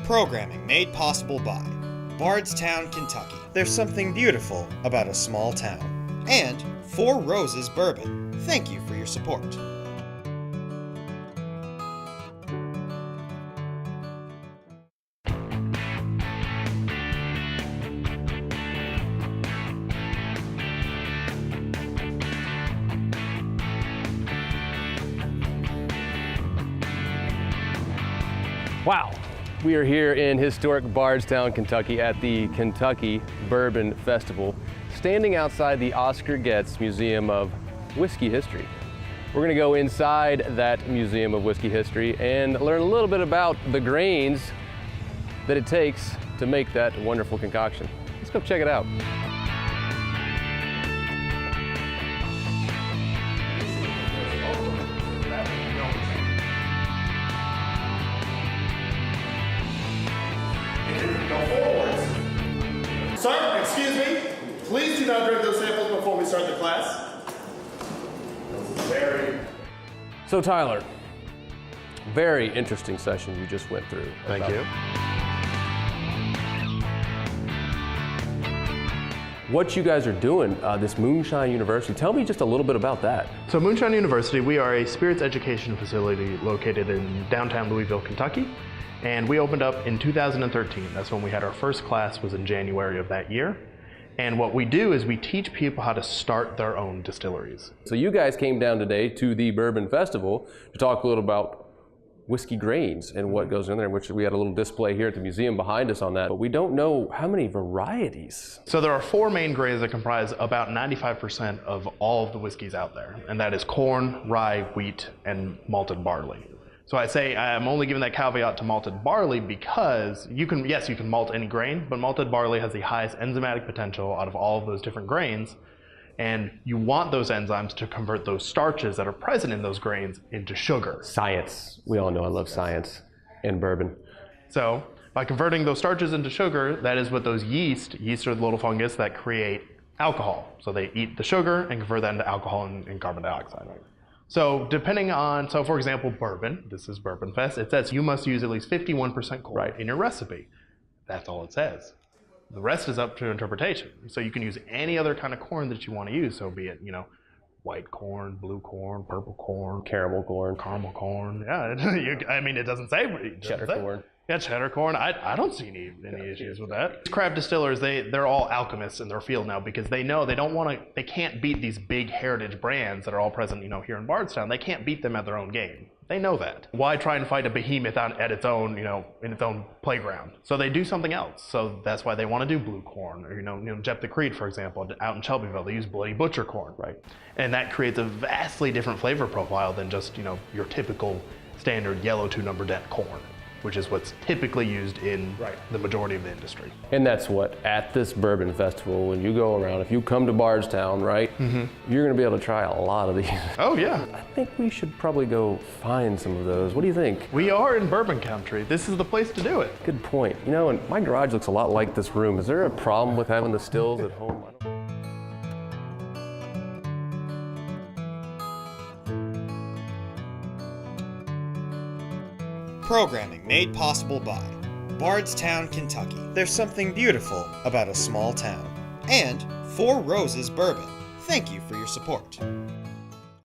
Programming made possible by Bardstown, Kentucky. There's something beautiful about a small town. And Four Roses Bourbon. Thank you for your support. Wow, we are here in historic Bardstown, Kentucky at the Kentucky Bourbon Festival, standing outside the Oscar Getz Museum of Whiskey History. We're gonna go inside that Museum of Whiskey History and learn a little bit about the grains that it takes to make that wonderful concoction. Let's go check it out. Sir, excuse me. Please do not drink those samples before we start the class. So Tyler, very interesting session you just went through. Thank you. What you guys are doing, this Moonshine University, tell me just a little bit about that. So Moonshine University, we are a spirits education facility located in downtown Louisville, Kentucky. And we opened up in 2013. That's when we had our first class, was in January of that year. And what we do is we teach people how to start their own distilleries. So you guys came down today to the Bourbon Festival to talk a little about whiskey grains and what goes in there, which we had a little display here at the museum behind us on that, but we don't know how many varieties. So there are four main grains that comprise about 95% of all of the whiskeys out there. And that is corn, rye, wheat, and malted barley. So I say I'm only giving that caveat to malted barley because you can malt any grain, but malted barley has the highest enzymatic potential out of all of those different grains. And you want those enzymes to convert those starches that are present in those grains into sugar. Science. We all know I love science and bourbon. So by converting those starches into sugar, that is what those yeast are the little fungus that create alcohol. So they eat the sugar and convert that into alcohol and carbon dioxide. So for example, bourbon, this is Bourbon Fest, it says you must use at least 51% corn in your recipe. That's all it says. The rest is up to interpretation. So you can use any other kind of corn that you want to use. So be it, white corn, blue corn, purple corn, Caramel corn. caramel corn. Yeah, it doesn't say. Cheddar corn. Yeah, cheddar corn. I don't see any issues with that. These craft distillers, they're all alchemists in their field now because they know they can't beat these big heritage brands that are all present, here in Bardstown. They can't beat them at their own game. They know that. Why try and fight a behemoth at its own, in its own playground? So they do something else. So that's why they want to do blue corn, or Jeff the Creed, for example, out in Shelbyville, they use bloody butcher corn, right? And that creates a vastly different flavor profile than just, your typical standard yellow 2-number dent corn, which is what's typically used in the majority of the industry. And that's what, at this Bourbon Festival, when you go around, if you come to Bardstown, you're gonna be able to try a lot of these. Oh yeah. I think we should probably go find some of those. What do you think? We are in bourbon country. This is the place to do it. Good point. And my garage looks a lot like this room. Is there a problem with having the stills at home? Programming made possible by Bardstown, Kentucky. There's something beautiful about a small town. And Four Roses Bourbon. Thank you for your support.